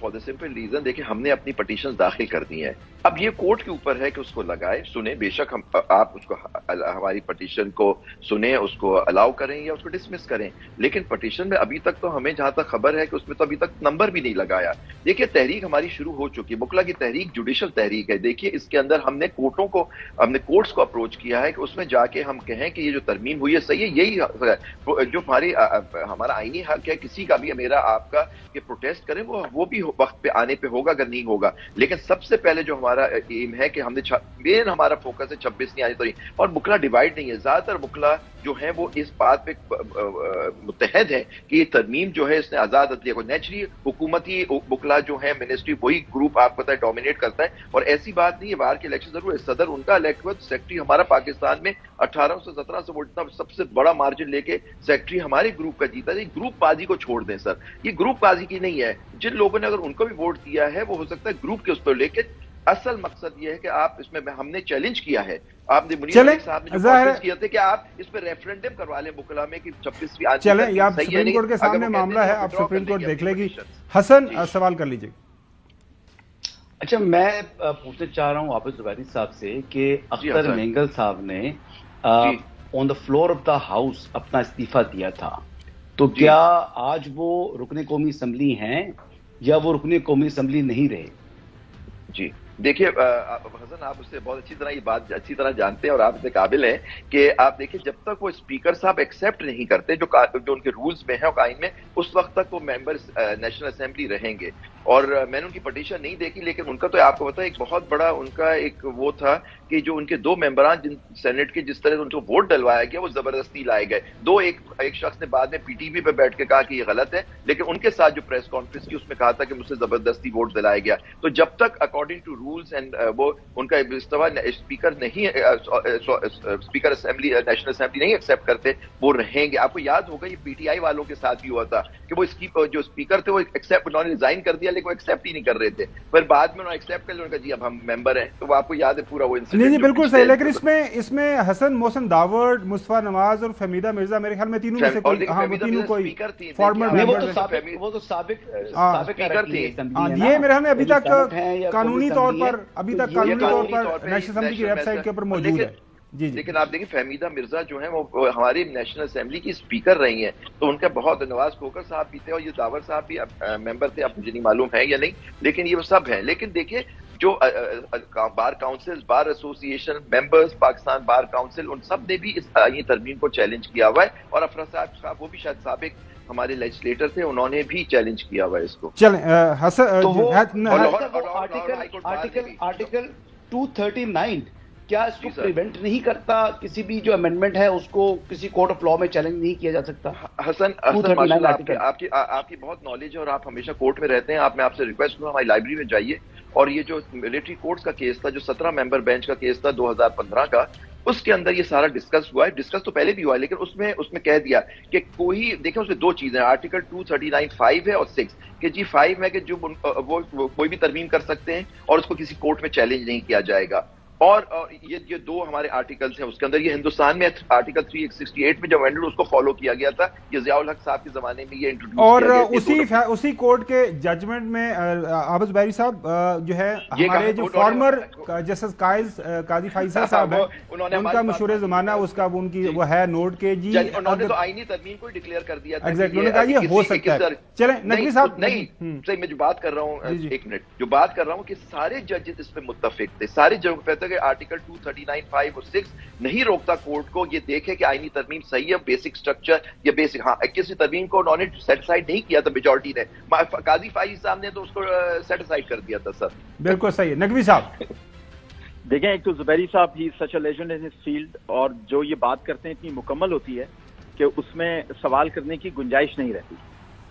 For the simple reason دیکھیں ہم نے اپنی پٹیشن داخل کر دی ہیں، اب یہ کورٹ کے اوپر ہے کہ اس کو لگائے سنیں، بے شک آپ اس کو ہماری پٹیشن کو سنیں، اس کو الاؤ کریں یا اس کو ڈسمس کریں، لیکن پٹیشن میں ابھی تک تو ہمیں جہاں تک خبر ہے کہ اس میں تو ابھی تک نمبر بھی نہیں لگایا۔ دیکھیے تحریک ہماری شروع ہو چکی ہے، بکلا کی تحریک جوڈیشل تحریک ہے، دیکھیے اس کے اندر ہم نے کورٹس کو اپروچ کیا ہے کہ اس میں جا کے ہم کہیں کہ یہ جو ترمیم ہوئی ہے صحیح ہے، یہی جو ہمارا آئینی حق ہے کسی کا بھی، میرا آپ کا، کہ پروٹیسٹ کریں، وہ بھی وقت پہ آنے پہ ہوگا اگر نہیں ہوگا، لیکن سب سے پہلے جو ہمارا ایم ہے کہ ہم نے مین ہمارا فوکس ہے 26 آنے ترمیم، اور بکلا ڈیوائیڈ نہیں ہے، زیادہ تر بکلا جو ہے وہ اس بات پہ متحد ہے کہ یہ ترمیم جو ہے اس نے آزاد عدلیہ کو، نیچرلی حکومتی بکلا جو ہے منسٹری وہی گروپ آپ کو پتہ ہے ڈومینیٹ کرتا ہے، اور ایسی بات نہیں ہے، باہر کے الیکشن ضرور ہے، صدر ان کا الیکٹ ہوا، سیکٹری ہمارا پاکستان میں 18 سے 17 سے ووٹ سب سے بڑا مارجن لے کے سیکٹری ہمارے گروپ کا جیتا ہے۔ گروپ بازی کو چھوڑ دیں سر، یہ گروپ بازی کی نہیں ہے، جن لوگوں نے اگر ان کو بھی ووٹ دیا ہے وہ ہو سکتا ہے گروپ کے اس پر، لیکن اصل مقصد یہ ہے کہ آپ اس میں ہم نے چیلنج کیا ہے، آپ نے منیر ملک صاحب نے جو کانفرنس کیا تھا کہ آپ اس پہ ریفرنڈم کروا لیں بکلا میں کہ 26ویں آج چلیں یہ آپ سپریم کورٹ کے سامنے معاملہ ہے، آپ سپریم کورٹ دیکھ لے گی۔ حسن سوال کر لیجئے۔ اچھا میں پوچھنا چاہ رہا ہوں عابد زبیری صاحب سے کہ اختر مینگل صاحب نے on the floor of the house اپنا استعفیٰ دیا تھا، تو کیا آج وہ رکن قومی اسمبلی ہیں یا وہ رکن قومی اسمبلی نہیں رہے؟ جی دیکھیے حسن آپ اس سے بہت اچھی طرح یہ بات اچھی طرح جانتے ہیں اور آپ سے قابل ہیں کہ آپ دیکھیں جب تک وہ اسپیکر صاحب ایکسیپٹ نہیں کرتے جو ان کے رولز میں ہے اور قائم میں، اس وقت تک وہ ممبر نیشنل اسمبلی رہیں گے، اور میں نے ان کی پٹیشن نہیں دیکھی، لیکن ان کا تو آپ کو پتا ہے ایک بہت بڑا ان کا ایک وہ تھا کہ جو ان کے دو ممبران جن سینٹ کے جس طرح ان کو ووٹ ڈلوایا گیا وہ زبردستی لائے گئے، ایک شخص نے بعد میں پی ٹی وی پہ بیٹھ کے کہا کہ یہ غلط ہے، لیکن ان کے ساتھ جو پریس کانفرنس کی اس میں کہا تھا کہ مجھ سے زبردستی ووٹ دلایا گیا، تو جب تک اکارڈنگ ٹو رولز اینڈ وہ ان کا استعفیٰ اسپیکر اسمبلی نیشنل اسمبلی نہیں ایکسیپٹ کرتے وہ رہیں گے۔ آپ کو یاد ہوگا یہ پی ٹی آئی والوں کے ساتھ بھی ہوا تھا کہ وہ جو اسپیکر تھے وہ انہوں نے ریزائن کر دیا لیکن وہ ایکسیپٹ ہی نہیں کر رہے تھے، پھر بعد میں انہوں نے ایکسیپٹ کر لیا، انہوں نے کہا جی اب ہم ممبر ہیں، تو وہ آپ کو یاد ہے پورا وہ انسیڈنٹ۔ نہیں بالکل صحیح، لیکن اس میں حسن محسن داوڑ، مصطفیٰ نواز اور فہمیدہ مرزا میرے خیال میں تینوں میں سے کوئی فارمر وہ تو سابق تھی، یہ میرے خیال میں ابھی تک قانونی طور پر نیشنل اسمبلی کی ویب سائٹ کے اوپر موجود ہے۔ جی لیکن آپ دیکھیں فہمیدہ مرزا جو ہیں وہ ہماری نیشنل اسمبلی کی اسپیکر رہی ہیں، تو ان کا بہت، نواز کھوکر صاحب بھی تھے اور یہ داور صاحب بھی ممبر تھے، اب مجھے نہیں معلوم ہے یا نہیں، لیکن یہ وہ سب ہیں۔ لیکن دیکھیے جو بار کاؤنسل، بار ایسوسی ایشن ممبرز، پاکستان بار کاؤنسل، ان سب نے بھی اس آئینی ترمیم کو چیلنج کیا ہوا ہے، اور افراد صاحب وہ بھی شاید سابق ہمارے لیجسلیٹر تھے، انہوں نے بھی چیلنج کیا ہوا ہے اس کو۔ چلیں آرٹیکل 239 کیا اس کو پریونٹ نہیں کرتا؟ کسی بھی جو امینڈمنٹ ہے اس کو کسی کورٹ آف لاء میں چیلنج نہیں کیا جا سکتا؟ حسن ماشاءاللہ آپ کی بہت نالج ہے اور آپ ہمیشہ کورٹ میں رہتے ہیں، میں آپ سے ریکویسٹ کروں ہماری لائبریری میں جائیے، اور یہ جو ملٹری کورٹس کا کیس تھا، جو 17 ممبر بینچ کا کیس تھا 2015 کا، اس کے اندر یہ سارا ڈسکس ہوا ہے، ڈسکس تو پہلے بھی ہوا ہے، لیکن اس میں کہہ دیا کہ کوئی دیکھیں اس میں دو چیزیں، آرٹیکل 239 5 ہے اور 6 کہ جی 5 ہے کہ جو وہ کوئی بھی ترمیم کر سکتے ہیں اور اس کو کسی کورٹ میں چیلنج نہیں کیا جائے گا، اور یہ دو ہمارے آرٹیکلز ہیں اس کے اندر۔ یہ ہندوستان میں آرٹیکل 368 میں جو امینڈمنٹ اس کو فالو کیا گیا تھا، یہ ضیاء الحق صاحب کے زمانے میں یہ انٹروڈیوس اور کیا گیا، اسی کورٹ کے ججمنٹ میں عابد زبیری صاحب جو ہے ہمارے جو فارمر جسٹس قاضی فیصل صاحب ہیں، ان کا مشہور زمانہ اس کا وہ ہے نوٹ کے جی انہوں نے تو آئینی ترمیم کو ڈکلیئر کر دیا تھا، انہوں نے کہا یہ ہو سکتا ہے۔ چلیں نقوی صاحب، نہیں صحیح، میں جو بات کر رہا ہوں ایک منٹ، جو بات کر رہا ہوں کہ سارے ججز اس پہ متفق تھے، سارے ججوں کہتے کہ آرٹیکل 239 5 اور 6 نہیں روکتا کورٹ کو یہ دیکھے کہ آئینی ترمیم صحیح ہے، بیسک سٹرکچر یا بیسک، ہاں کسی ترمیم کو انہوں نے سیٹ اسائڈ نہیں کیا تھا میجورٹی نے، قاضی فائز صاحب نے تو اس کو سیٹ اسائڈ کر دیا تھا۔ سر بالکل صحیح ہے۔ نقوی صاحب دیکھیں، ایک تو زبیری صاحب ہی سچ اے لیجنڈ ان ہز فیلڈ، اور جو یہ بات کرتے ہیں اتنی مکمل ہوتی ہے کہ اس میں سوال کرنے کی گنجائش نہیں رہتی،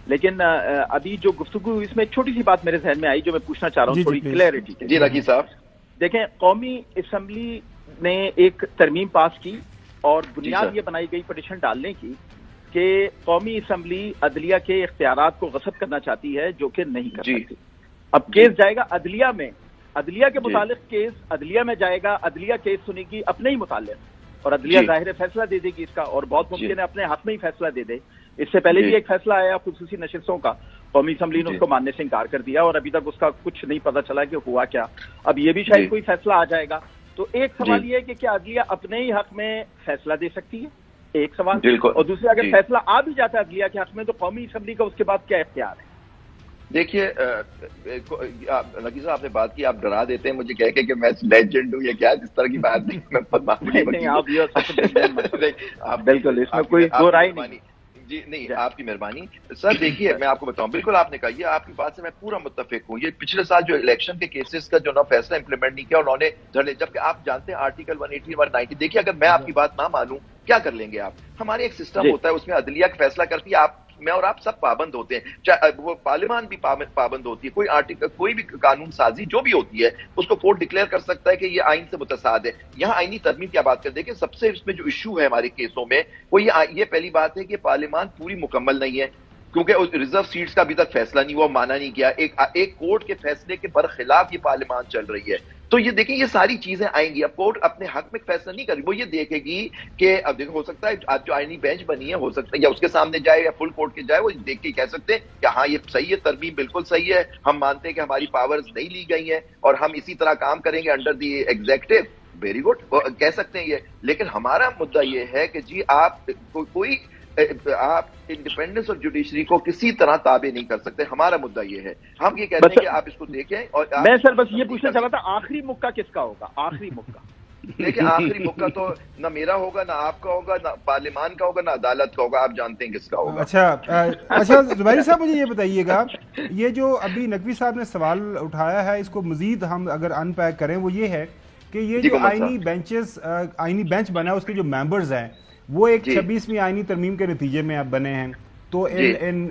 لیکن ابھی جو گفتگو اس میں ایک چھوٹی سی بات میرے ذہن میں آئی جو میں پوچھنا چاہ رہا ہوں تھوڑی کلیئرٹی کے۔ جی رکی صاحب، دیکھیں قومی اسمبلی نے ایک ترمیم پاس کی اور بنیاد یہ بنائی گئی پٹیشن ڈالنے کی کہ قومی اسمبلی عدلیہ کے اختیارات کو غصب کرنا چاہتی ہے، جو کہ نہیں کر سکتی۔ اب کیس جائے گا عدلیہ میں، عدلیہ کے متعلق کیس عدلیہ میں جائے گا، عدلیہ کیس سنے گی اپنے ہی متعلق، اور عدلیہ ظاہر فیصلہ دے دے گی اس کا، اور بہت ممکن ہے اپنے حق میں ہی فیصلہ دے دے، اس سے پہلے بھی ایک فیصلہ آیا خصوصی نشستوں کا، قومی اسمبلی نے اس کو ماننے سے انکار کر دیا اور ابھی تک اس کا کچھ نہیں پتہ چلا کہ ہوا کیا. اب یہ بھی شاید کوئی فیصلہ آ جائے گا. تو ایک سوال یہ ہے کہ کیا عدلیہ اپنے ہی حق میں فیصلہ دے سکتی ہے، ایک سوال، اور دوسرا اگر فیصلہ آ بھی جاتا ہے عدلیہ کے حق میں تو قومی اسمبلی کا اس کے بعد کیا اختیار ہے؟ دیکھیے نقی صاحب، آپ نے بات کی، آپ ڈرا دیتے ہیں مجھے کہہ کے کہ میں لیجنڈ ہوں یا کیا، اس طرح کی بات نہیں. میں بالکل اس میں کوئی دو رائے نہیں. جی نہیں، آپ کی مہربانی سر. دیکھیے میں آپ کو بتاؤں، بالکل آپ نے کہا، یہ آپ کی بات سے میں پورا متفق ہوں. یہ پچھلے سال جو الیکشن کے کیسز کا جو نا فیصلہ امپلیمنٹ نہیں کیا انہوں نے دھڑے، جبکہ آپ جانتے ہیں آرٹیکل 180 190. دیکھیے اگر میں آپ کی بات نہ مانوں کیا کر لیں گے آپ؟ ہمارے ایک سسٹم ہوتا ہے، اس میں عدلیہ کا فیصلہ کرتی ہے، آپ میں اور آپ سب پابند ہوتے ہیں، چاہے وہ پارلیمان بھی پابند ہوتی ہے. کوئی آرٹیکل، کوئی بھی قانون سازی جو بھی ہوتی ہے اس کو کورٹ ڈکلیئر کر سکتا ہے کہ یہ آئین سے متصاد ہے. یہاں آئینی ترمیم کی بات کر دیکھیں، سب سے اس میں جو ایشو ہے ہمارے کیسوں میں وہ یہ پہلی بات ہے کہ پارلیمان پوری مکمل نہیں ہے، کیونکہ ریزرو سیٹس کا ابھی تک فیصلہ نہیں ہوا، مانا نہیں گیا. ایک کورٹ کے فیصلے کے برخلاف یہ پارلیمان چل رہی ہے. تو یہ دیکھیں یہ ساری چیزیں آئیں گی. اب کورٹ اپنے حق میں فیصلہ نہیں کرے، وہ یہ دیکھے گی کہ اب دیکھو ہو سکتا ہے آج جو آئینی بینچ بنی ہے ہو سکتا ہے یا اس کے سامنے جائے یا فل کورٹ کے جائے، وہ دیکھ کے کہہ سکتے ہیں کہ ہاں یہ صحیح ہے، ترمیم بالکل صحیح ہے، ہم مانتے ہیں کہ ہماری پاورز نہیں لی گئی ہیں اور ہم اسی طرح کام کریں گے under the executive. Very good کہہ سکتے ہیں یہ. لیکن ہمارا مدعا یہ ہے کہ جی آپ انڈیپینڈنس اور جوڈیشری کو کسی طرح تابع نہیں کر سکتے. ہمارا مدعا یہ ہے، ہم یہ کہتے ہیں کہ آپ اس کو دیکھیں. اور میں سر بس یہ پوچھنا چاہ رہا تھا، آخری مکہ کس کا ہوگا؟ آخری مکہ دیکھیں آخری مکہ تو نہ میرا ہوگا، نہ آپ کا ہوگا، نہ پارلیمان کا ہوگا، نہ عدالت کا ہوگا. آپ جانتے ہیں کس کا ہوگا. اچھا زبیری صاحب مجھے یہ بتائیے گا، یہ جو ابھی نقوی صاحب نے سوال اٹھایا ہے اس کو مزید ہم اگر ان پیک کریں، وہ یہ ہے کہ یہ جو آئینی بینچ بنا ہے اس کے جو ممبرز ہیں وہ ایک 26ویں آئینی ترمیم کے نتیجے میں اب بنے ہیں. تو ان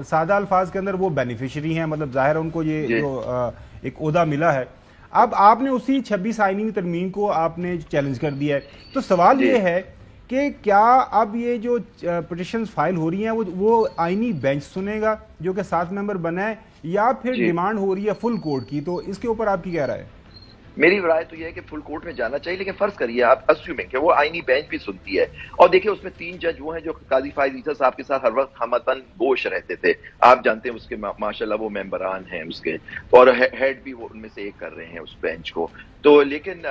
سادہ الفاظ کے اندر وہ بینیفیشری ہیں، مطلب ظاہر ان کو یہ جو ایک عہدہ ملا ہے. اب آپ نے اسی 26 آئینی ترمیم کو آپ نے چیلنج کر دیا ہے. تو سوال یہ ہے کہ کیا اب یہ جو پٹیشنز فائل ہو رہی ہیں وہ آئینی بینچ سنے گا جو کہ 7 ممبر بنا ہے، یا پھر ڈیمانڈ ہو رہی ہے فل کورٹ کی؟ تو اس کے اوپر آپ کی کیا رائے ہے؟ میری رائے تو یہ ہے کہ فل کورٹ میں جانا چاہیے، لیکن فرض کریے آپ اسیومنگ کہ وہ آئینی بینچ بھی سنتی ہے. اور دیکھیں اس میں 3 جج وہ ہیں جو قاضی فائز عیسیٰ صاحب کے ساتھ ہر وقت ہمتن گوش رہتے تھے. آپ جانتے ہیں اس کے ماشاءاللہ وہ ممبران ہیں اس کے، اور ہیڈ بھی وہ ان میں سے ایک کر رہے ہیں اس بینچ کو. تو لیکن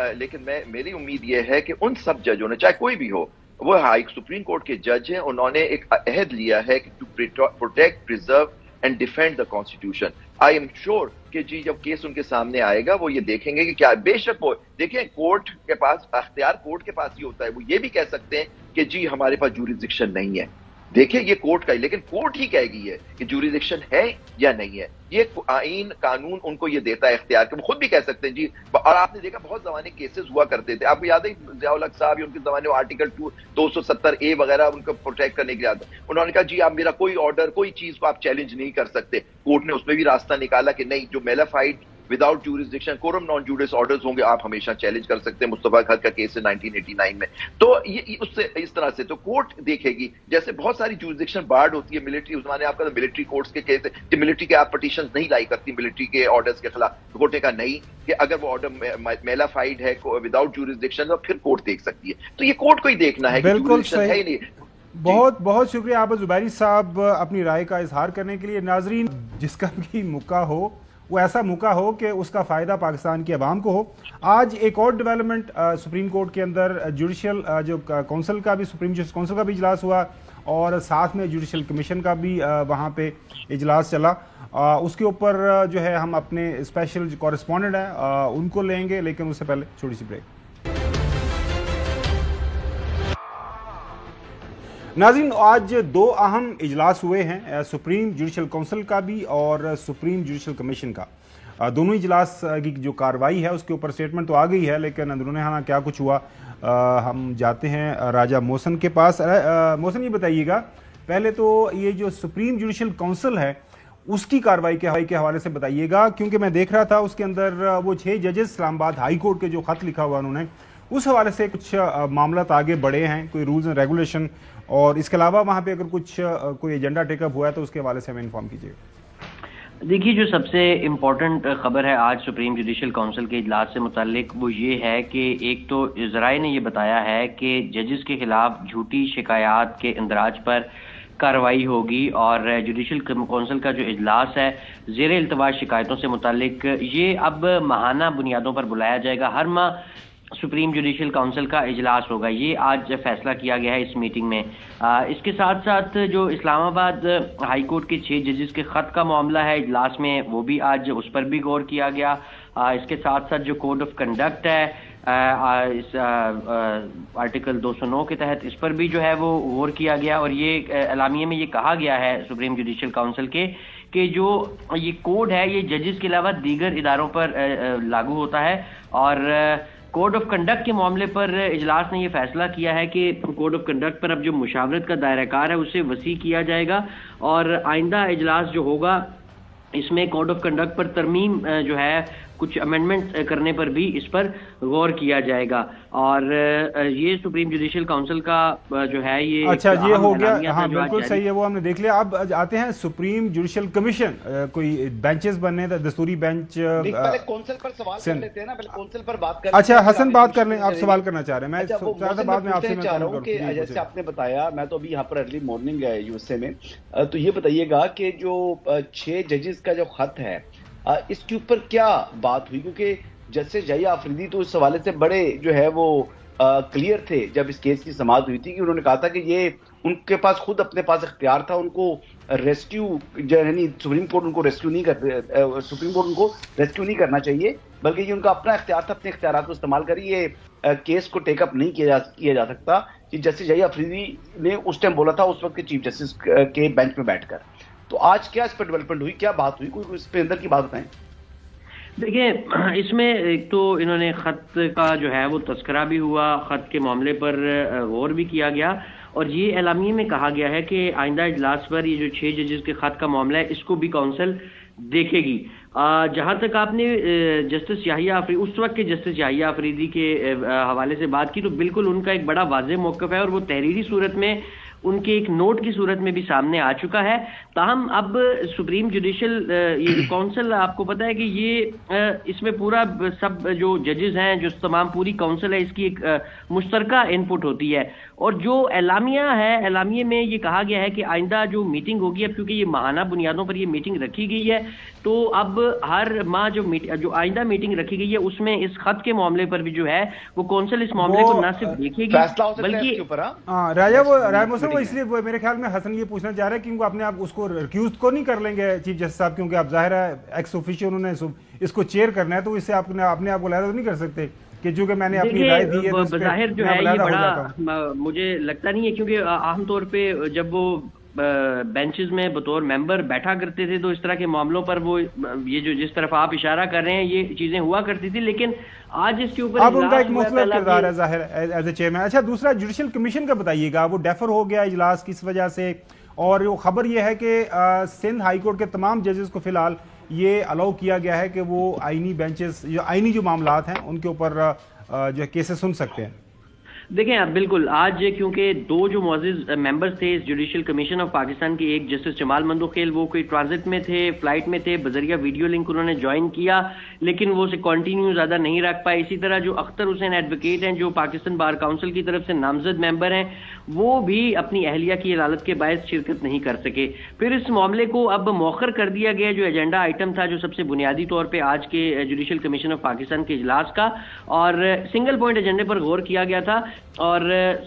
میری امید یہ ہے کہ ان سب ججوں نے، چاہے کوئی بھی ہو، وہ سپریم کورٹ کے جج ہیں، انہوں نے ایک عہد لیا ہے کہ to protect, preserve and defend the constitution. I am sure کہ جی جب کیس ان کے سامنے آئے گا وہ یہ دیکھیں گے کہ کیا بے شک وہ دیکھیں کورٹ کے پاس اختیار، کورٹ کے پاس ہی ہوتا ہے. وہ یہ بھی کہہ سکتے ہیں کہ جی ہمارے پاس جوریسڈکشن نہیں ہے. دیکھیں یہ کورٹ کا ہی، لیکن کورٹ ہی کہے گی ہے کہ جوریسڈکشن ہے یا نہیں ہے. یہ آئین قانون ان کو یہ دیتا ہے اختیار کہ وہ خود بھی کہہ سکتے ہیں جی. اور آپ نے دیکھا بہت زمانے کیسز ہوا کرتے تھے، آپ کو یاد ہے ضیاء الحق صاحب ان کے زمانے میں آرٹیکل 270A وغیرہ ان کو پروٹیکٹ کرنے کے لیے آتا. انہوں نے کہا جی آپ میرا کوئی آرڈر، کوئی چیز کو آپ چیلنج نہیں کر سکتے. کورٹ نے اس میں بھی راستہ نکالا کہ نہیں، جو malafide without jurisdiction coram non judice orders ہوں گے آپ ہمیشہ چیلنج کر سکتے ہیں. مصطفیٰ خط کا کیس ہے 1989 میں. تو یہ اس طرح سے تو کورٹ دیکھے گی. جیسے بہت ساری جوریسڈکشن بارڈ ہوتی ہے ملٹری، اس زمانے آپ کا ملٹری کورٹس کے کیس ہے کہ ملٹری کے آپ پٹیشنز نہیں لائی کرتی ملٹری کے آرڈرز کے خلاف. کورٹ نے کہا نہیں، کہ اگر وہ آرڈر میلافائڈ ہے وداؤٹ جوریسڈکشن تو پھر کورٹ دیکھ سکتی ہے. تو یہ کورٹ کو ہی دیکھنا ہے کہ جوریسڈکشن ہے ہی نہیں. بہت بہت شکریہ آپ زبیری صاحب اپنی رائے کا اظہار کرنے کے لیے. ناظرین، جس کا بھی موقع ہو وہ ایسا موقع ہو کہ اس کا فائدہ پاکستان کی عوام کو ہو. آج ایک اور ڈیولپمنٹ سپریم کورٹ کے اندر جوڈیشل جو کونسل کا بھی، سپریم جسٹس کونسل کا بھی اجلاس ہوا اور ساتھ میں جوڈیشل کمیشن کا بھی وہاں پہ اجلاس چلا. اس کے اوپر جو ہے ہم اپنے اسپیشل جو کورسپونڈنٹ ہیں ان کو لیں گے، لیکن اس سے پہلے چھوٹی سی بریک. ناظرین، آج 2 اہم اجلاس ہوئے ہیں، سپریم جوڈیشل کونسل کا بھی اور سپریم جوڈیشل کمیشن کا. دونوں اجلاس کی جو کارروائی ہے اس کے اوپر سٹیٹمنٹ تو آ گئی ہے، لیکن اندرون خانہ کیا کچھ ہوا ہم جاتے ہیں راجہ محسن کے پاس. محسن یہ بتائیے گا پہلے تو یہ جو سپریم جوڈیشل کونسل ہے اس کی کارروائی کے حوالے سے بتائیے گا، کیونکہ میں دیکھ رہا تھا اس کے اندر وہ 6 ججز اسلام آباد ہائی کورٹ کے جو خط لکھا ہوا انہوں نے، اس حوالے سے کچھ معاملات آگے بڑھے ہیں، کوئی رولز اینڈ ریگولیشن، اور اس کے علاوہ وہاں پہ اگر کچھ کوئی ایجنڈا ٹیک اپ ہوا ہے تو اس کے حوالے سے ہمیں انفارم کیجیے. دیکھیے، جو سب سے امپورٹنٹ خبر ہے آج سپریم جوڈیشل کونسل کے اجلاس سے متعلق وہ یہ ہے کہ ایک تو ذرائع نے یہ بتایا ہے کہ ججز کے خلاف جھوٹی شکایات کے اندراج پر کارروائی ہوگی، اور جوڈیشل کونسل کا جو اجلاس ہے زیر التوا شکایتوں سے متعلق، یہ اب ماہانہ بنیادوں پر بلایا جائے گا۔ ہر ماہ سپریم جوڈیشل کونسل کا اجلاس ہوگا، یہ آج فیصلہ کیا گیا ہے اس میٹنگ میں۔ اس کے ساتھ ساتھ جو اسلام آباد ہائی کورٹ کے 6 ججز کے خط کا معاملہ ہے اجلاس میں، وہ بھی آج اس پر بھی غور کیا گیا۔ اس کے ساتھ ساتھ جو کوڈ آف کنڈکٹ ہے اس آرٹیکل 209 کے تحت، اس پر بھی جو ہے وہ غور کیا گیا، اور یہ اعلامیے میں یہ کہا گیا ہے سپریم جوڈیشل کونسل کے کہ جو یہ کوڈ ہے یہ ججز کے علاوہ دیگر اداروں پر لاگو ہوتا ہے، اور کوڈ آف کنڈکٹ کے معاملے پر اجلاس نے یہ فیصلہ کیا ہے کہ کوڈ آف کنڈکٹ پر اب جو مشاورت کا دائرہ کار ہے اسے وسیع کیا جائے گا، اور آئندہ اجلاس جو ہوگا اس میں کوڈ آف کنڈکٹ پر ترمیم جو ہے کچھ امینڈمنٹ کرنے پر بھی اس پر غور کیا جائے گا، اور یہ سپریم جوڈیشل کونسل کا جو ہے یہ اچھا یہ ہو گیا، ہاں بالکل صحیح ہے، وہ ہم نے دیکھ لیا۔ اب آتے ہیں سپریم جوڈیشل کمیشن، کوئی بینچز بننے، دستوری بینچ، پہلے کونسل پر سوال کر لیتے ہیں نا، پہلے کونسل پر بات کر۔ اچھا حسن بات کر لیں، آپ سوال کرنا چاہ رہے ہیں، میں بعد میں آپ سے چاہ رہا ہوں کہ جیسے آپ نے بتایا، میں تو ابھی یہاں پر ارلی مارننگ ہے یو ایس اے میں، تو یہ بتائیے گا کہ جو 6 ججز کا جو خط ہے اس کے اوپر کیا بات ہوئی، کیونکہ جسٹس یحییٰ آفریدی تو اس حوالے سے بڑے جو ہے وہ کلیئر تھے جب اس کیس کی سماعت ہوئی تھی، کہ انہوں نے کہا تھا کہ یہ ان کے پاس خود اپنے پاس اختیار تھا، ان کو ریسکیو یعنی سپریم کورٹ ان کو ریسکیو نہیں کرنا چاہیے، بلکہ یہ ان کا اپنا اختیار تھا، اپنے اختیارات کو استعمال کر یہ کیس کو ٹیک اپ نہیں کیا جا سکتا، کہ جسٹس یحییٰ آفریدی نے اس ٹائم بولا تھا، اس وقت کے چیف جسٹس کے بینچ میں بیٹھ کر۔ تو آج کیا اس پر ڈیولپمنٹ ہوئی، کیا بات ہوئی، کوئی اس پہ اندر کی بات بتائیں۔ دیکھیں اس میں ایک تو انہوں نے خط کا جو ہے وہ تذکرہ بھی ہوا، خط کے معاملے پر غور بھی کیا گیا، اور یہ اعلامیے میں کہا گیا ہے کہ آئندہ اجلاس پر یہ جو 6 ججز کے خط کا معاملہ ہے اس کو بھی کونسل دیکھے گی۔ جہاں تک آپ نے جسٹس یحییٰ آفریدی، اس وقت کے جسٹس یحییٰ آفریدی کے حوالے سے بات کی، تو بالکل ان کا ایک بڑا واضح موقف ہے، اور وہ تحریری صورت میں ان کے ایک نوٹ کی صورت میں بھی سامنے آ چکا ہے۔ تاہم اب سپریم جوڈیشل یہ کونسل، آپ کو پتہ ہے کہ یہ اس میں پورا سب جو ججز ہیں، جو تمام پوری کونسل ہے، اس کی ایک مشترکہ ان پٹ ہوتی ہے، اور جو اعلامیہ ہے، اعلامیے میں یہ کہا گیا ہے کہ آئندہ جو میٹنگ ہوگی، اب کیونکہ یہ ماہانہ بنیادوں پر یہ میٹنگ رکھی گئی ہے، تو اب ہر ماہ جو آئندہ میٹنگ رکھی گئی ہے اس میں اس خط کے معاملے پر بھی جو ہے وہ کونسل اس معاملے کو نہ صرف دیکھے گی بلکہ رائے موسم، وہ اس لیے میرے خیال میں حسن یہ پوچھنا چاہ رہا ہے کہ اپنے آپ اس کو ریکیوز کو نہیں کر لیں گے چیف جسٹس صاحب، کیونکہ آپ ظاہر ہے ایکس اوفیشیو انہوں نے اس کو چیئر کرنا ہے، تو اس سے اپنے آپ کو علیحدہ تو نہیں کر سکتے کہ جو کہ میں نے اپنی رائے دی ہے، بظاہر جو ہے یہ بڑا مجھے لگتا نہیں ہے، کیونکہ عام طور پہ جب وہ بینچز میں بطور ممبر بیٹھا کرتے تھے تو اس طرح کے معاملوں پر وہ یہ جو جس طرف آپ اشارہ کر رہے ہیں یہ چیزیں ہوا کرتی تھی، لیکن آج اس کے اوپر اب ان کا ایک مختلف کردار ہے ظاہر ایز اے چیئرمین۔ اچھا دوسرا جوڈیشل کمیشن کا بتائیے گا، وہ ڈیفر ہو گیا اجلاس کس وجہ سے، اور وہ خبر یہ ہے کہ سندھ ہائی کورٹ کے تمام ججز کو فی الحال یہ الاؤ کیا گیا ہے کہ وہ آئینی بینچز، جو آئینی جو معاملات ہیں ان کے اوپر جو کیسز سن سکتے ہیں۔ دیکھیں اب بالکل آج کیونکہ 2 جو معزز ممبرز تھے اس جوڈیشل کمیشن آف پاکستان کے، ایک جسٹس جمال مندوخیل، وہ کوئی ٹرانزٹ میں تھے، فلائٹ میں تھے، بذریعہ ویڈیو لنک انہوں نے جوائن کیا، لیکن وہ اسے کنٹینیو زیادہ نہیں رکھ پائے۔ اسی طرح جو اختر حسین ایڈوکیٹ ہیں، جو پاکستان بار کونسل کی طرف سے نامزد ممبر ہیں، وہ بھی اپنی اہلیہ کی علالت کے باعث شرکت نہیں کر سکے۔ پھر اس معاملے کو اب مؤخر کر دیا گیا، جو ایجنڈا آئٹم تھا جو سب سے بنیادی طور پہ آج کے جوڈیشل کمیشن آف پاکستان کے اجلاس کا، اور سنگل پوائنٹ ایجنڈے پر غور کیا گیا تھا، اور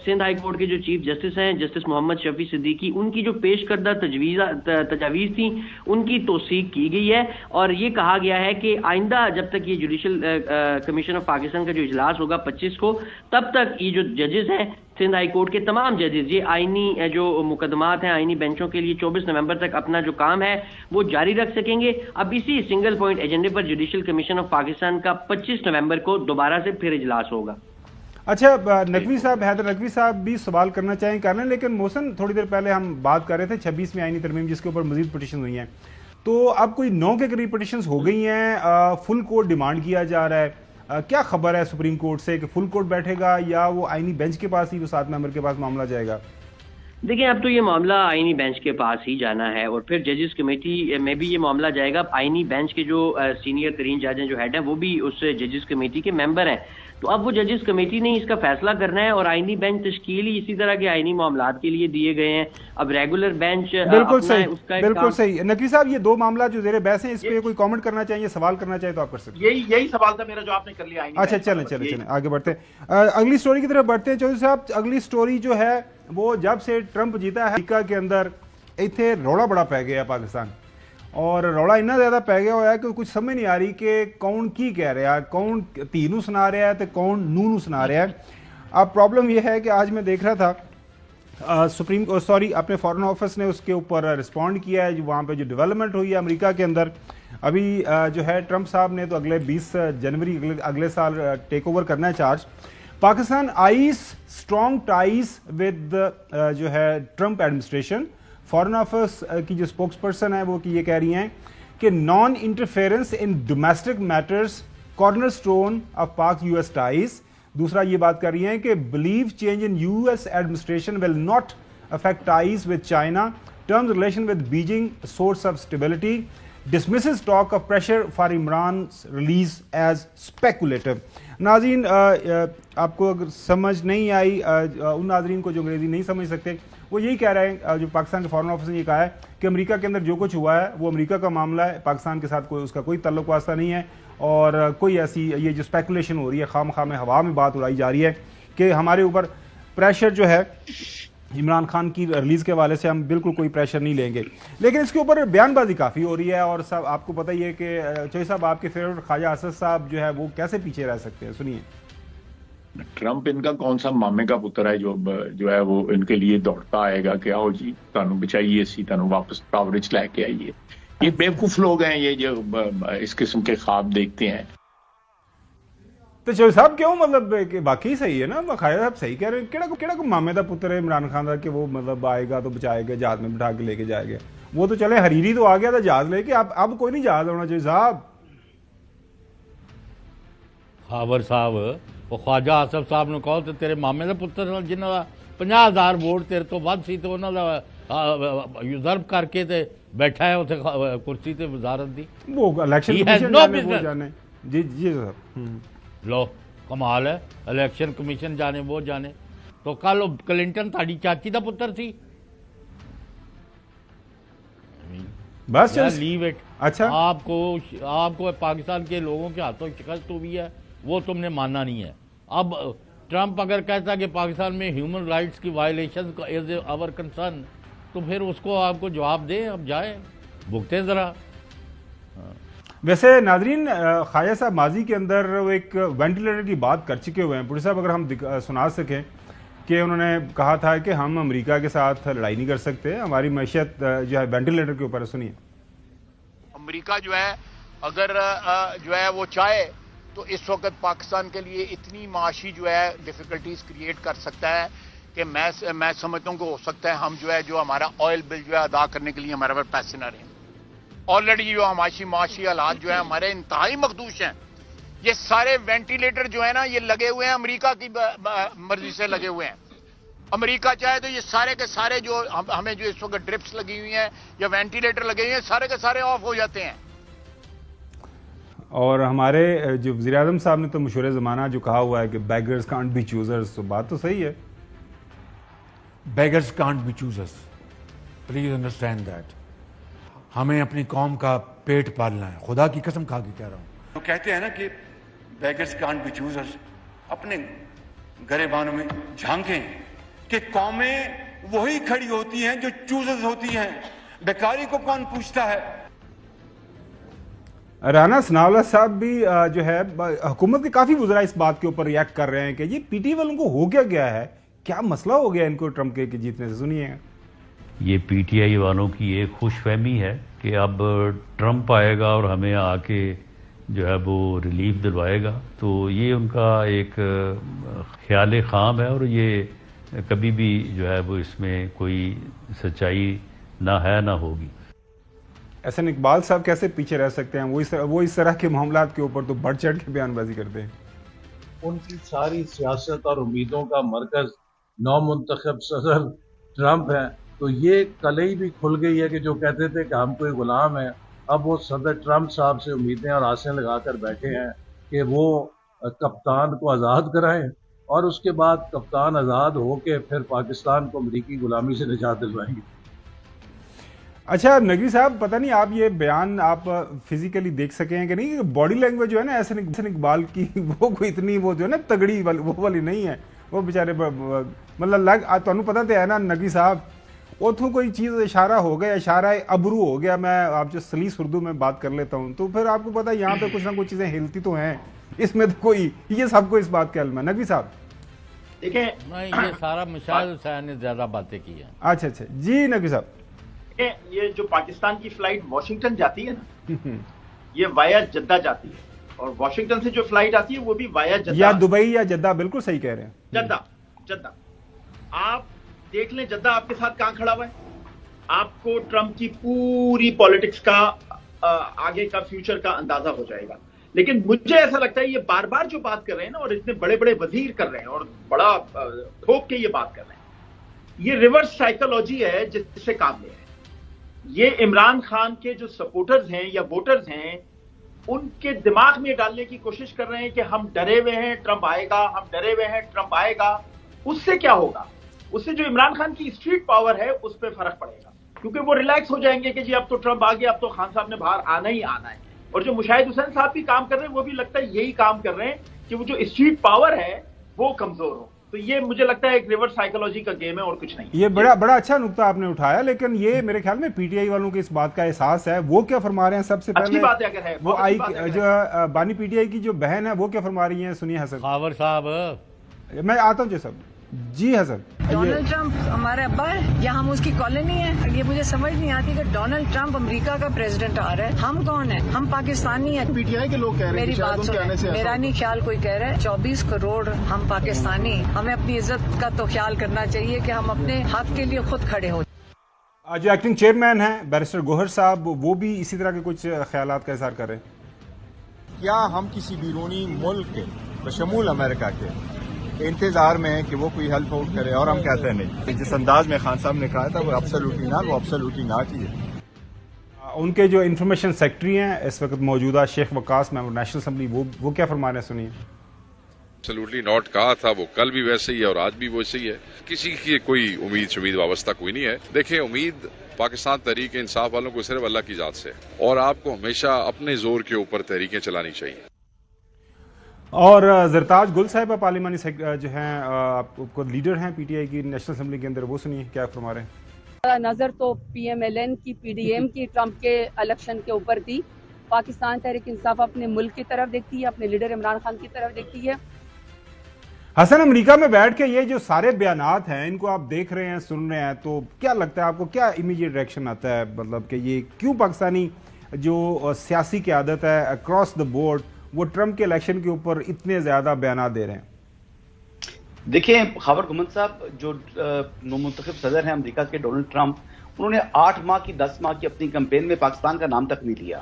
سندھ ہائی کورٹ کے جو چیف جسٹس ہیں جسٹس محمد شفیع صدیقی، ان کی جو پیش کردہ تجاویز تھیں ان کی توثیق کی گئی ہے، اور یہ کہا گیا ہے کہ آئندہ جب تک یہ جوڈیشل کمیشن آف پاکستان کا جو اجلاس ہوگا 25 کو، تب تک یہ جو ججز ہیں سندھ ہائی کورٹ کے تمام ججز یہ آئینی جو مقدمات ہیں آئینی بینچوں کے لیے 24 نومبر تک اپنا جو کام ہے وہ جاری رکھ سکیں گے۔ اب اسی سنگل پوائنٹ ایجنڈے پر جوڈیشل کمیشن آف پاکستان کا 25 نومبر کو دوبارہ سے پھر اجلاس ہوگا۔ اچھا نقوی صاحب، حیدر نقوی صاحب بھی سوال کرنا چاہیں کر لیں، لیکن محسن تھوڑی دیر پہلے ہم بات کر رہے تھے 26ویں آئینی ترمیم جس کے اوپر مزید پٹیشن ہوئی ہیں، تو اب کوئی 9 کے قریب پٹیشنز ہو گئی ہیں، فل کورٹ ڈیمانڈ کیا جا رہا ہے، کیا خبر ہے سپریم کورٹ سے کہ فل کورٹ بیٹھے گا یا وہ آئینی بینچ کے پاس ہی وہ 7 ممبر کے پاس معاملہ جائے گا؟ دیکھیں اب تو یہ معاملہ آئینی بینچ کے پاس ہی جانا ہے اور پھر ججز کمیٹی میں بھی یہ معاملہ جائے گا. آئینی بینچ کے جو سینئر ترین جج ہیں، جو ہیڈ ہیں، وہ بھی اس ججز کمیٹی کے ممبر ہیں. تو اب وہ ججز کمیٹی نے اس کا فیصلہ کرنا ہے اور آئینی بینچ تشکیل ہی اسی طرح کے آئینی معاملات کے لیے دیے گئے ہیں. اب ریگولر بینچ بالکل صحیح، بالکل صحیح. نقوی صاحب یہ دو معاملات جو زیر بحث ہیں، اس پہ کوئی کامنٹ کرنا چاہیے، سوال کرنا چاہیے تو آپ کر سکتے ہیں. یہی سوال تھا میرا جو آپ نے کر لیا. اچھا چلیں آگے بڑھتے ہیں، اگلی سٹوری کی طرف بڑھتے ہیں. چودھری صاحب اگلی سٹوری جو ہے وہ جب سے ٹرمپ جیتا ہے امریکہ کے اندر ایتھے روڑا بڑا پہ گیا پاکستان، اور روڑا اتنا زیادہ پہ گیا ہوا ہے کہ کچھ سمجھ نہیں آ رہی کہ کون کی کہہ رہا ہے، کون تینوں سنا رہا ہے تو کون نو سنا رہا ہے. اب پرابلم یہ ہے کہ آج میں دیکھ رہا تھا اپنے فارن آفس نے اس کے اوپر رسپونڈ کیا ہے، جو وہاں پہ جو ڈیولپمنٹ ہوئی ہے امریکہ کے اندر. ابھی جو ہے ٹرمپ صاحب نے تو اگلے 20 جنوری اگلے سال ٹیک اوور کرنا ہے charge. Pakistan eyes strong ties with جو ہے ٹرمپ ایڈمنسٹریشن. فارن آفس کی جو اسپوکس پرسن ہے وہ یہ کہہ رہی ہیں کہ non interference in domestic matters corner stone of Pak U S ties. دوسرا یہ بات کر رہی ہیں کہ believe change in U S administration will not affect ties with China. Terms relation with Beijing source of stability. dismisses talk of pressure for Imran's release as speculative. ناظرین آپ کو اگر سمجھ نہیں آئی، ان ناظرین کو جو انگریزی نہیں سمجھ سکتے، وہ یہی کہہ رہے ہیں، جو پاکستان کے فارن آفس نے یہ کہا ہے کہ امریکہ کے اندر جو کچھ ہوا ہے وہ امریکہ کا معاملہ ہے، پاکستان کے ساتھ اس کا کوئی تعلق واسطہ نہیں ہے. اور کوئی ایسی یہ جو اسپیکولیشن ہو رہی ہے، خام خواہ میں ہوا میں بات اڑائی جا رہی ہے کہ ہمارے اوپر پریشر جو ہے عمران خان کی ریلیز کے حوالے سے ہم بالکل کوئی پریشر نہیں لیں گے. لیکن اس کے اوپر بیان بازی کافی ہو رہی ہے، اور سب آپ کو پتہ ہی ہے کہ چوہدری صاحب آپ کے فیوریٹ خواجہ اسد صاحب جو ہے وہ کیسے پیچھے رہ سکتے ہیں. سنیے. ٹرمپ ان کا کون سا مامے کا پتر ہے جو ہے وہ ان کے لیے دوڑتا آئے گا کہ آؤ جی تانوں بچائیے سی، تانوں واپس کاوریج لے کے آئیے. یہ بیوقوف لوگ ہیں یہ جو اس قسم کے خواب دیکھتے ہیں. تو چوہدری صاحب کیوں مطلب کہ باقی صحیح ہے نا، خواجہ صاحب صحیح کہہ رہے ہیں. کیڑا کو مامے دا پتر ہے عمران خان دا کہ وہ مطلب آئے گا تو بچائے گا، جہاز میں بٹھا کے لے کے جائے گا. وہ تو چلے حریری تو آ گیا تھا جہاز لے کے، اب کوئی نہیں جہاز ہونا چاہیے صاحب. خاور صاحب وہ خواجہ آصف صاحب نے کہا تو تیرے مامے دا پتر جنہوں کا 50,000 ووٹ تیرے تو ود سی تو انہوں کا یوزرب کر کے تے بیٹھا ہے اتنے کرسی تے وزارت دی. وہ الیکشن کمیشن جانے. جی جی صاحب لو کمال ہے، الیکشن کمیشن جانے وہ جانے. تو کل کلنٹن تھاڑی چاچی دا پتر سی. بس لیو اٹ. اچھا آپ کو پاکستان کے لوگوں کے ہاتھوں شکست ہوئی ہے، وہ تم نے ماننا نہیں ہے. اب ٹرمپ اگر کہتا کہ پاکستان میں ہیومن رائٹس کی وائلیشن از آور کنسرن، تو پھر اس کو آپ کو جواب دیں. اب جائیں بھگتے ذرا. ویسے ناظرین خواجہ صاحب ماضی کے اندر وہ ایک وینٹیلیٹر کی بات کر چکے ہوئے ہیں. پوری صاحب اگر ہم سنا سکیں کہ انہوں نے کہا تھا کہ ہم امریکہ کے ساتھ لڑائی نہیں کر سکتے، ہماری معیشت جو ہے وینٹیلیٹر کے اوپر. سنیے. امریکہ جو ہے اگر جو ہے وہ چاہے تو اس وقت پاکستان کے لیے اتنی معاشی جو ہے ڈیفیکلٹیز کریٹ کر سکتا ہے کہ میں سمجھتا ہوں کہ ہو سکتا ہے ہم جو ہے جو ہمارا آئل بل جو ہے ادا کرنے کے لیے ہمارے پاس پیسے نہ رہیں. آلریڈی جو معاشی حالات جو ہے ہمارے انتہائی مخدوش ہیں. یہ سارے وینٹیلیٹر جو ہے نا یہ لگے ہوئے ہیں امریکہ کی مرضی سے لگے ہوئے ہیں. امریکہ چاہے تو یہ سارے کے سارے جو ہمیں جو اس وقت ڈرپس لگی ہوئی ہیں یا وینٹیلیٹر لگے ہوئے ہیں سارے کے سارے آف ہو جاتے ہیں. اور ہمارے جو وزیر اعظم صاحب نے تو مشہور زمانہ جو کہا ہوا ہے کہ بیگرز کانٹ بی چوزرز، تو بات تو صحیح ہے. Beggars can't be choosers, please understand that. ہمیں اپنی قوم کا پیٹ پالنا ہے، خدا کی قسم کھا کے کہہ رہا ہوں. وہ کہتے ہیں نا کہ بیگرز کانٹ بی چوزرز. اپنے گریبانوں میں جھانکیں کہ قومیں وہی کھڑی ہوتی ہیں جو چوزرز ہوتی ہیں. بیکاری کو کون پوچھتا ہے؟ رانا ثناءاللہ صاحب بھی جو ہے حکومت کے کافی وزراء اس بات کے اوپر ریاکٹ کر رہے ہیں کہ یہ پی ٹی والوں کو ہو کیا گیا ہے، کیا مسئلہ ہو گیا ان کو ٹرمپ کے جیتنے سے. سنیے. یہ پی ٹی آئی والوں کی ایک خوش فہمی ہے کہ اب ٹرمپ آئے گا اور ہمیں آ کے جو ہے وہ ریلیف دلوائے گا. تو یہ ان کا ایک خیال خام ہے اور یہ کبھی بھی جو ہے وہ اس میں کوئی سچائی نہ ہے نہ ہوگی. احسن اقبال صاحب کیسے پیچھے رہ سکتے ہیں؟ وہ اس طرح کے معاملات کے اوپر تو بڑھ چڑھ کے بیان بازی کرتے ہیں. ان کی ساری سیاست اور امیدوں کا مرکز نو منتخب صدر ٹرمپ ہیں. تو یہ کلئی بھی کھل گئی ہے کہ جو کہتے تھے کہ ہم کوئی غلام ہیں، اب وہ صدر ٹرمپ صاحب سے امیدیں اور آسیں لگا کر بیٹھے ہیں کہ وہ کپتان کو آزاد کرائیں، اور اس کے بعد کپتان آزاد ہو کے پھر پاکستان کو امریکی غلامی سے نجات دلوائیں گے. اچھا نقوی صاحب، پتہ نہیں آپ یہ بیان آپ فزیکلی دیکھ سکے ہیں کہ نہیں، باڈی لینگویج جو ہے نا احسن اقبال کی وہ کوئی اتنی وہ جو ہے نا تگڑی وہ والی نہیں ہے. وہ بیچارے مطلب تمہیں پتہ تو ہے نا نقوی صاحب، اتوں کوئی چیز اشارہ ہو گیا، اشارہ ابرو ہو گیا، میں آپ جو سلیس اردو میں بات کر لیتا ہوں، تو پھر آپ کو پتہ یہاں پہ کچھ نہ کچھ چیزیں ہلتی تو ہیں. اس میں تو کوئی یہ سب کو اس بات کا علم ہے. نقوی صاحب دیکھیں، یہ سارا مشاہد حسین نے زیادہ باتیں کی ہیں. اچھا جی نقوی صاحب، یہ جو پاکستان کی فلائٹ واشنگٹن جاتی ہے نا، یہ وایا جدہ جاتی ہے، اور واشنگٹن سے جو فلائٹ آتی ہے وہ بھی وایا جدہ یا دبئی یا جدہ. بالکل صحیح کہہ رہے ہیں. جدہ آپ دیکھ لیں، جدہ آپ کے ساتھ کہاں کھڑا ہوا ہے. آپ کو ٹرمپ کی پوری پالیٹکس کا آگے کا فیوچر کا اندازہ ہو جائے گا. لیکن مجھے ایسا لگتا ہے یہ بار بار جو بات کر رہے ہیں نا، اور اتنے بڑے بڑے وزیر کر رہے ہیں اور بڑا ٹھوک کے یہ بات کر رہے ہیں، یہ ریورس سائیکولوجی ہے جس سے کام لے رہے ہیں. یہ عمران خان کے جو سپورٹرز ہیں یا ووٹرز ہیں، ان کے دماغ میں ڈالنے کی کوشش کر رہے ہیں کہ ہم ڈرے ہوئے ہیں ٹرمپ آئے گا، ہم ڈرے ہوئے ہیں ٹرمپ آئے گا. اس سے کیا ہوگا؟ اس سے جو عمران خان کی اسٹریٹ پاور ہے اس پہ فرق پڑے گا، کیونکہ وہ ریلیکس ہو جائیں گے کہ جی اب تو ٹرمپ آ گیا، اب تو خان صاحب نے باہر آنا ہی آنا ہے. اور جو مشاہد حسین صاحب بھی کام کر رہے ہیں، وہ بھی لگتا ہے یہی کام کر رہے ہیں کہ وہ جو اسٹریٹ پاور ہے وہ کمزور ہو. تو یہ مجھے لگتا ہے ایک ریورس سائیکولوجی کا گیم ہے اور کچھ نہیں. یہ بڑا اچھا نقطہ آپ نے اٹھایا، لیکن یہ میرے خیال میں پی ٹی آئی والوں کے اس بات کا احساس ہے. وہ کیا فرما رہے ہیں سب سے پہلے؟ اچھی بات ہے اگر ہے وہ جو بانی پی ٹی آئی کی جو بہن ہے وہ کیا فرما رہی ہیں؟ سنیے حسن خاور صاحب. میں آتا ہوں جی حسن. ڈونلڈ ٹرمپ ہمارا ابا ہے یا ہم اس کی کالونی ہے؟ یہ مجھے سمجھ نہیں آتی کہ ڈونلڈ ٹرمپ امریکہ کا پریزیڈنٹ آ رہا ہے، ہم کون ہیں؟ ہم پاکستانی ہیں. پی ٹی آئی کے لوگ کہہ رہے ہیں، میری بات سنیں، میرا نہیں خیال کوئی کہہ رہا ہے. 24 کروڑ ہم پاکستانی، ہمیں اپنی عزت کا تو خیال کرنا چاہیے کہ ہم اپنے حق کے لیے خود کھڑے ہو. جو ایکٹنگ چیئرمین ہیں بیرسٹر گوہر صاحب، وہ بھی اسی طرح کے کچھ خیالات کا اظہار کر رہے ہیں. کیا ہم کسی بیرونی ملک کے بشمول امریکہ کے انتظار میں ہیں کہ وہ کوئی ہیلپ آؤٹ کرے؟ اور ہم کہتے ہیں نہیں. جس انداز میں خان صاحب نے کہا تھا وہ ایبسولوٹلی ناٹ ہی ہے. ان کے جو انفارمیشن سیکرٹری ہیں اس وقت موجودہ شیخ وقاص ممبر نیشنل اسمبلی، وہ کیا فرما رہے ہیں سنیے. ایبسولوٹلی ناٹ کہا تھا، وہ کل بھی ویسے ہی ہے اور آج بھی ویسے ہی ہے. کسی کی کوئی امید وابستہ کوئی نہیں ہے. دیکھیں، امید پاکستان تحریک انصاف والوں کو صرف اللہ کی ذات سے، اور آپ کو ہمیشہ اپنے زور کے اوپر تحریکیں چلانی چاہیے. اور زرتاج گل صاحبہ پارلیمانی جو ہیں آپ کو لیڈر ہیں پی ٹی آئی کی نیشنل اسمبلی کے اندر، وہ سنیے کیا فرما رہے ہیں. نظر تو پی ایم ایل این کی، پی ڈی ایم کی ٹرمپ کے الیکشن کے اوپر تھی. پاکستان تحریک انصاف اپنے ملک کی طرف دیکھتی ہے، اپنے لیڈر عمران خان کی طرف دیکھتی ہے. حسن، امریکہ میں بیٹھ کے یہ جو سارے بیانات ہیں ان کو آپ دیکھ رہے ہیں، سن رہے ہیں، تو کیا لگتا ہے آپ کو، کیا امیڈیٹ ریئیکشن آتا ہے؟ مطلب کہ یہ کیوں پاکستانی جو سیاسی قیادت ہے اکراس دا بورڈ وہ ٹرمپ کے الیکشن کے اوپر اتنے زیادہ بیانات دے رہے ہیں؟ دیکھیں، خاور گھمن صاحب جو نومنتخب صدر ہیں امریکہ کے ڈونلڈ ٹرمپ، انہوں نے 8 ماہ کی 10 ماہ کی اپنی کمپین میں پاکستان کا نام تک نہیں لیا.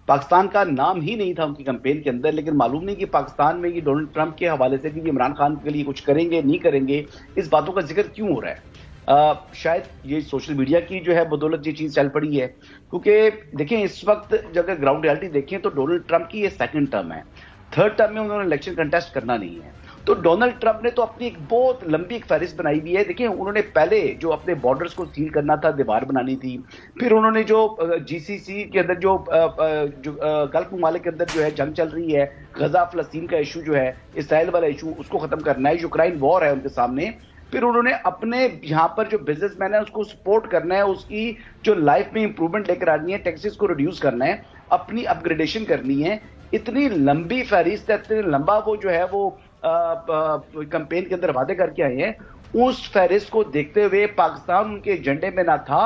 پاکستان کا نام ہی نہیں تھا ان کی کمپین کے اندر. لیکن معلوم نہیں کہ پاکستان میں یہ ڈونلڈ ٹرمپ کے حوالے سے کہ یہ عمران خان کے لیے کچھ کریں گے نہیں کریں گے، اس باتوں کا ذکر کیوں ہو رہا ہے؟ شاید یہ سوشل میڈیا کی جو ہے بدولت یہ چیز چل پڑی ہے. کیونکہ دیکھیں، اس وقت جب گراؤنڈ ریالٹی دیکھیں تو ڈونلڈ ٹرمپ کی یہ 2nd ٹرم ہے. 3rd ٹرم میں انہوں نے الیکشن کنٹیسٹ کرنا نہیں ہے. تو ڈونلڈ ٹرمپ نے تو اپنی ایک بہت لمبی ایک فہرست بنائی ہوئی ہے. دیکھیں، انہوں نے پہلے جو اپنے بارڈرز کو سیل کرنا تھا، دیوار بنانی تھی. پھر انہوں نے جو جی سی سی کے اندر جو گلف ممالک کے اندر جو ہے جنگ چل رہی ہے، غزہ فلسطین کا ایشو جو ہے، اسرائیل والا ایشو، اس کو ختم کرنا ہے. یوکرائن وار ہے ان کے سامنے. پھر انہوں نے اپنے یہاں پر جو بزنس مین ہے اس کو سپورٹ کرنا ہے، اس کی جو لائف میں امپروومنٹ لے کر آنی ہے، ٹیکسز کو ریڈیوس کرنا ہے، اپنی اپ گریڈیشن کرنی ہے. اتنی لمبی فہرست ہے، اتنی لمبا وہ جو ہے وہ کمپین کے اندر وعدے کر کے آئے ہیں. اس فہرست کو دیکھتے ہوئے پاکستان ان کے ایجنڈے میں نہ تھا،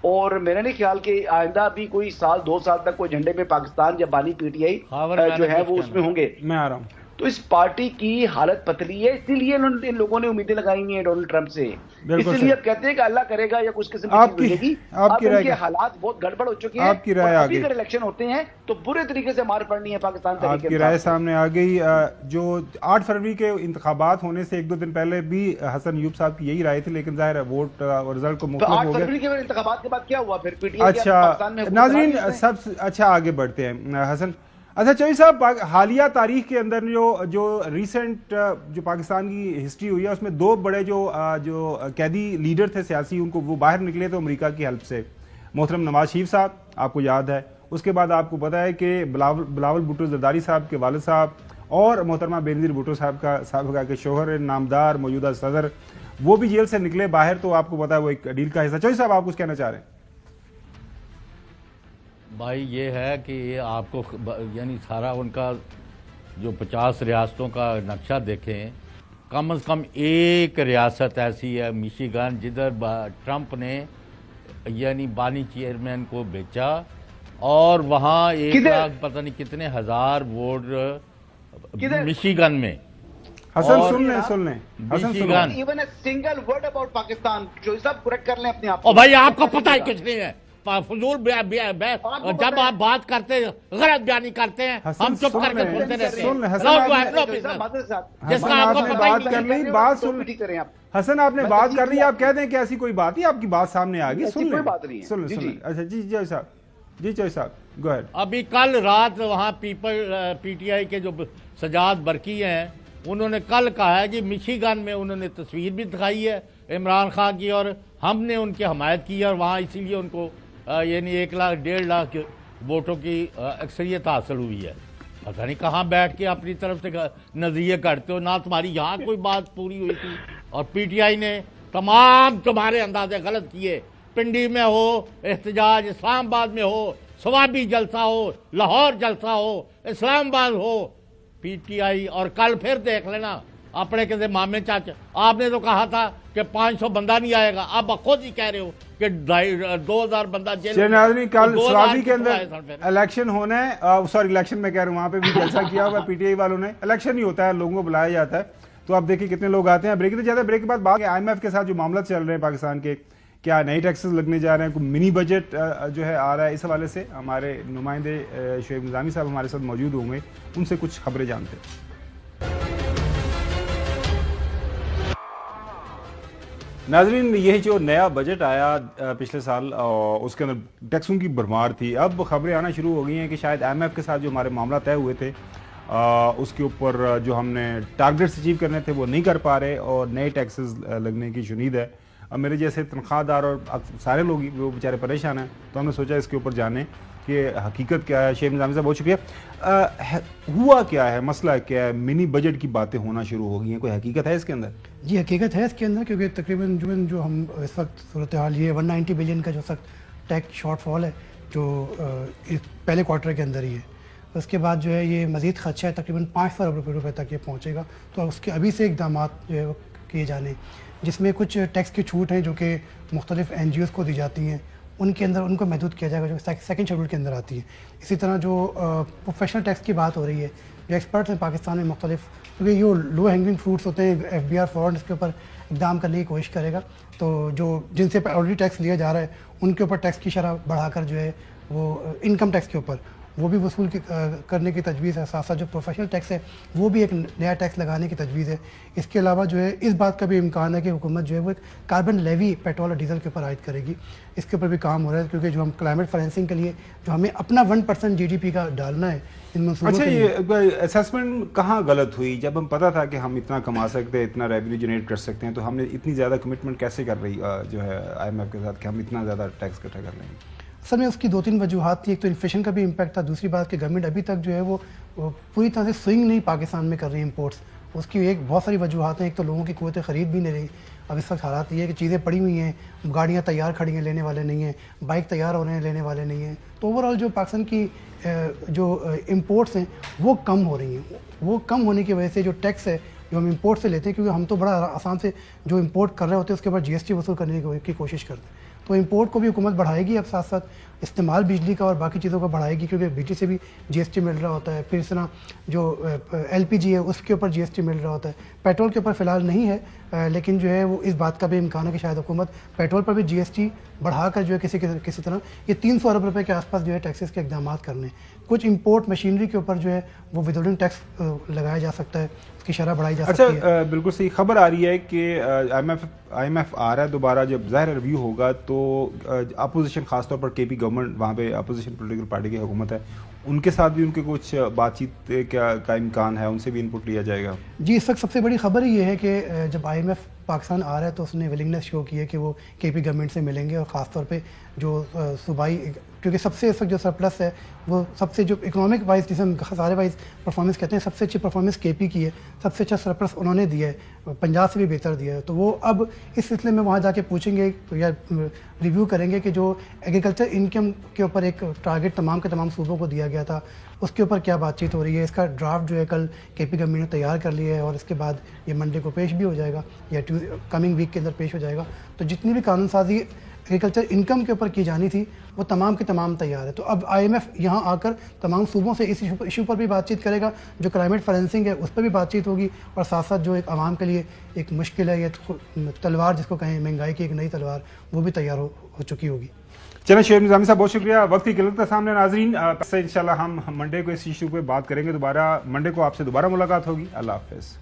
اور میرا نہیں خیال کہ آئندہ بھی کوئی 1-2 سال تک کوئی ایجنڈے میں پاکستان یا بانی پی ٹی آئی جو ہے وہ اس میں ہوں گے. میں آ رہا ہوں. تو اس پارٹی کی حالت پتلی ہے، اسی لیے ان لوگوں نے امیدیں لگائی ہیں ڈونلڈ ٹرمپ سے، اسی لیے اب کہتے ہیں کہ اللہ کرے گا یا کچھ قسم کی چیز ملے گی۔ اب ان کے حالات بہت گڑبڑ ہو چکے ہیں، ابھی اگر الیکشن ہوتے ہیں تو برے طریقے سے مار پڑنی ہے پاکستان تحریک انصاف۔ آپ کی رائے سامنے آ گئی۔ جو 8 فروری کے انتخابات ہونے سے 1-2 دن پہلے بھی حسن ایوب صاحب کی یہی رائے تھی، لیکن ظاہر ہے ووٹ اور رزلٹ کو مختلف ہو گئے۔ 8 فروری کے انتخابات کے بعد کیا ہوا پھر؟ پی ٹی آئی اچھا ناظرین سب اچھا آگے بڑھتے ہیں حسن۔ اچھا چوہدری صاحب، حالیہ تاریخ کے اندر جو ریسنٹ جو پاکستان کی ہسٹری ہوئی ہے اس میں 2 بڑے جو قیدی لیڈر تھے سیاسی، ان کو وہ باہر نکلے تھے امریکہ کی ہیلپ سے، محترم نواز شریف صاحب آپ کو یاد ہے، اس کے بعد آپ کو پتا ہے کہ بلاول بھٹو زرداری صاحب کے والد صاحب اور محترمہ بینظیر بھٹو صاحب کے شوہر نامدار موجودہ صدر وہ بھی جیل سے نکلے باہر، تو آپ کو پتا ہے وہ ایک ڈیل کا حصہ۔ چوہدری صاحب آپ کچھ کہنا چاہ رہے ہیں؟ بھائی یہ ہے کہ یہ آپ کو یعنی سارا ان کا جو 50 ریاستوں کا نقشہ دیکھیں، کم از کم ایک ریاست ایسی ہے میشیگن جدھر ٹرمپ نے یعنی بانی چیئرمین کو بیچا اور وہاں 1 لاکھ پتہ نہیں کتنے ہزار ووٹ میشیگن میں۔ حسن سن لیں Michigan even a single word about Pakistan, جو سب کریکٹ کر لیں اپنے آپ کو۔ بھائی آپ کو پتہ ہے کچھ نہیں ہے، فضول جب آپ بات کرتے غلط بیانی کرتے ہیں ہم چپ کر کے سنتے رہتے ہیں۔ حسن آپ نے بات کر لی، آپ کہتے ہیں کہ ایسی کوئی بات ہی آپ کی بات سامنے آ گئی، سن لیں۔ اچھا جی چوہدری صاحب گو اہیڈ۔ ابھی کل رات وہاں پی ٹی آئی کے جو سجاد برقی ہیں انہوں نے کل کہا ہے کہ میشیگن میں انہوں نے تصویر بھی دکھائی ہے عمران خان کی اور ہم نے ان کی حمایت کی اور وہاں اسی لیے ان کو یعنی 1 لاکھ 1.5 لاکھ ووٹوں کی اکثریت حاصل ہوئی ہے۔ پتہ نہیں کہاں بیٹھ کے اپنی طرف سے نظریے کرتے ہو، نہ تمہاری یہاں کوئی بات پوری ہوئی تھی اور پی ٹی آئی نے تمام تمہارے اندازے غلط کیے۔ پنڈی میں ہو احتجاج، اسلام آباد میں ہو سوابی جلسہ ہو، لاہور جلسہ ہو، اسلام آباد ہو، پی ٹی آئی اور کل پھر دیکھ لینا اپنے کسی مامے چاچا، آپ نے تو کہا تھا کہ 500 بندہ نہیں آئے گا، آپ خود ہی کہہ رہے ہو کہ 2000 بندہ جیل میں۔ کل سوابی کے اندر الیکشن ہونا ہے، سوری الیکشن میں کہہ رہا ہوں، وہاں پہ بھی جلسہ کیا ہوا پی ٹی آئی والوں نے، الیکشن ہی ہوتا ہے لوگوں کو بلایا جاتا ہے، تو آپ دیکھیں کتنے لوگ آتے ہیں۔ بریک تو جاتا ہے، بریک کے بعد بات آئی ایم ایف کے ساتھ جو معاملات چل رہے ہیں پاکستان کے، کیا نئے ٹیکسز لگنے جا رہے ہیں، کوئی منی بجٹ جو ہے آ رہا ہے، اس حوالے سے ہمارے نمائندے شعیب نظامی صاحب ہمارے ساتھ موجود ہوں گے، ان سے کچھ خبریں جانتے ہیں۔ ناظرین یہ جو نیا بجٹ آیا پچھلے سال اس کے اندر ٹیکسوں کی بھرمار تھی، اب خبریں آنا شروع ہو گئی ہیں کہ شاید آئی ایم ایف کے ساتھ جو ہمارے معاملات طے ہوئے تھے اس کے اوپر جو ہم نے ٹارگیٹس اچیو کرنے تھے وہ نہیں کر پا رہے اور نئے ٹیکسز لگنے کی شنید ہے۔ اب میرے جیسے تنخواہ دار اور سارے لوگ وہ بیچارے پریشان ہیں، تو ہم نے سوچا اس کے اوپر جانیں کہ حقیقت کیا ہے۔ شعیب نظامی صاحب بہت شکریہ۔ ہوا کیا ہے، مسئلہ کیا ہے، منی بجٹ کی باتیں ہونا شروع ہو گئی ہیں، کوئی حقیقت ہے اس کے اندر؟ جی حقیقت ہے اس کے اندر، کیونکہ تقریباً جو ہم اس وقت صورتحال یہ 190 بلین کا جو سخت ٹیکس شارٹ فال ہے جو پہلے کوارٹر کے اندر ہی ہے، اس کے بعد جو ہے یہ مزید خدشہ ہے تقریباً 500 ارب روپے تک یہ پہنچے گا، تو اس کے ابھی سے اقدامات جو ہے وہ کیے جانے، جس میں کچھ ٹیکس کی چھوٹ ہیں جو کہ مختلف این جی اوز کو دی جاتی ہیں، ان کے اندر ان کو محدود کیا جائے گا جو سیکنڈ شیڈول کے اندر آتی ہے۔ اسی طرح جو پروفیشنل ٹیکس کی بات ہو رہی ہے، جو ایکسپرٹس ہیں پاکستان میں مختلف، کیونکہ یہ لو ہینگنگ فروٹس ہوتے ہیں، ایف بی آر فورن اس کے اوپر اقدام کرنے کی کوشش کرے گا، تو جو جن سے آلریڈی ٹیکس لیا جا رہا ہے ان کے اوپر ٹیکس کی شرح بڑھا کر جو ہے وہ انکم ٹیکس کے اوپر وہ بھی وصول کرنے کی تجویز ہے، ساتھ ساتھ جو پروفیشنل ٹیکس ہے وہ بھی ایک نیا ٹیکس لگانے کی تجویز ہے۔ اس کے علاوہ جو ہے اس بات کا بھی امکان ہے کہ حکومت جو ہے وہ ایک کاربن لیوی پیٹرول اور ڈیزل کے اوپر عائد کرے گی، اس کے اوپر بھی کام ہو رہا ہے، کیونکہ جو ہم کلائمیٹ فائنینسنگ کے لیے جو ہمیں اپنا 1% جی ڈی پی کا ڈالنا ہے ان منصوبوں۔ اچھا یہ اسیسمنٹ کہاں غلط ہوئی؟ جب ہم پتہ تھا کہ ہم اتنا کما سکتے ہیں، اتنا ریونیو جنریٹ کر سکتے ہیں، تو ہم نے اتنی زیادہ کمٹمنٹ کیسے کر رہی جو ہے آئی ایم ایف کے ساتھ کہ ہم اتنا زیادہ ٹیکس اکٹھا کر لیں گے؟ اصل میں اس کی 2-3 وجوہات تھی، ایک تو انفلیشن کا بھی امپیکٹ تھا، دوسری بات کہ گورنمنٹ ابھی تک جو ہے وہ پوری طرح سے سوئنگ نہیں پاکستان میں کر رہی امپورٹس، اس کی ایک بہت ساری وجوہات ہیں۔ ایک تو لوگوں کی قوت خرید بھی نہیں رہی، اب اس وقت حالات یہ ہے کہ چیزیں پڑی ہوئی ہیں، گاڑیاں تیار کھڑی ہیں لینے والے نہیں ہیں، بائک تیار ہو رہے ہیں لینے والے نہیں ہیں، تو اوور آل جو پاکستان کی جو امپورٹس ہیں وہ کم ہو رہی ہیں، وہ کم ہونے کی وجہ سے جو ٹیکس ہے جو ہم امپورٹ سے لیتے ہیں، کیونکہ ہم تو بڑا آسان سے جو امپورٹ کر رہے ہوتے ہیں اس کے بعد جی ایس ٹی وصول کرنے کی کوشش کرتے ہیں، تو امپورٹ کو بھی حکومت بڑھائے گی، اب ساتھ ساتھ استعمال بجلی کا اور باقی چیزوں کا بڑھائے گی، کیونکہ بجلی سے بھی جی ایس ٹی مل رہا ہوتا ہے، پھر اس طرح جو ایل پی جی ہے اس کے اوپر جی ایس ٹی مل رہا ہوتا ہے. پیٹرول کے اوپر فی الحال نہیں ہے، لیکن جو ہے وہ اس بات کا بھی امکان ہے کہ شاید حکومت پیٹرول پر بھی جی ایس ٹی بڑھا کر جو ہے کسی طرح یہ 300 ارب روپے کے آس پاس جو ہے ٹیکسز کے اقدامات کرنے. کچھ امپورٹ مشینری کے اوپر جو ہے وہ ودہولڈنگ ٹیکس لگایا جا سکتا ہے، اس کی شرح بڑھائی جا سکتی ہے. اچھا، بالکل صحیح خبر آ رہی ہے کہ آئی ایم ایف آ رہا ہے دوبارہ، جب ظاہر ریویو ہوگا تو اپوزیشن خاص طور پر کے پی گورنمنٹ، وہاں پہ اپوزیشن پولیٹیکل پارٹی کی حکومت ہے، ان کے ساتھ بھی ان کے کچھ بات چیت کا امکان ہے، ان سے بھی انپٹ لیا جائے گا؟ جی، اس وقت سب سے بڑی خبر یہ ہے کہ جب آئی ایم ایف پاکستان آ رہا ہے تو اس نے ولنگنس شو کی ہے کہ وہ کے پی گورنمنٹ سے ملیں گے، اور خاص طور پہ جو صوبائی، کیونکہ سب سے اس وقت جو سرپلس ہے وہ سب سے جو اکنامک وائز جسے ہم خسارے وائز پرفارمنس کہتے ہیں، سب سے اچھی پرفارمنس کے پی کی ہے، سب سے اچھا سرپلس انہوں نے دیا ہے، پنجاب سے بھی بہتر دیا ہے. تو وہ اب اس سلسلے میں وہاں جا کے پوچھیں گے یا ریویو کریں گے کہ جو ایگریکلچر انکم کے اوپر ایک ٹارگٹ تمام کے تمام صوبوں کو دیا گیا تھا، اس کے اوپر کیا بات چیت ہو رہی ہے. اس کا ڈرافٹ جو ہے کل کے پی گورنمنٹ نے تیار کر لیا ہے، اور اس کے بعد یہ منڈے کو پیش بھی ہو جائے گا یا کمنگ ویک کے اندر پیش ہو جائے گا. تو جتنی بھی قانون سازی ایگریکلچر انکم کے اوپر کی جانی تھی وہ تمام کے تمام تیار ہے. تو اب آئی ایم ایف یہاں آ کر تمام صوبوں سے اس ایشو پر بھی بات چیت کرے گا، جو کلائمیٹ فائنینسنگ ہے اس پر بھی بات چیت ہوگی، اور ساتھ ساتھ جو ایک عوام کے لیے ایک مشکل ہے، یہ تلوار جس کو کہیں مہنگائی کی ایک نئی تلوار، وہ بھی تیار ہو چکی ہوگی. چلیں شعیب نظامی صاحب، بہت شکریہ، وقت کی قلت ہے سامنے. ناظرین، انشاءاللہ ہم منڈے کو اس ایشو پہ بات کریں گے دوبارہ، منڈے کو آپ سے دوبارہ ملاقات ہوگی. اللہ حافظ.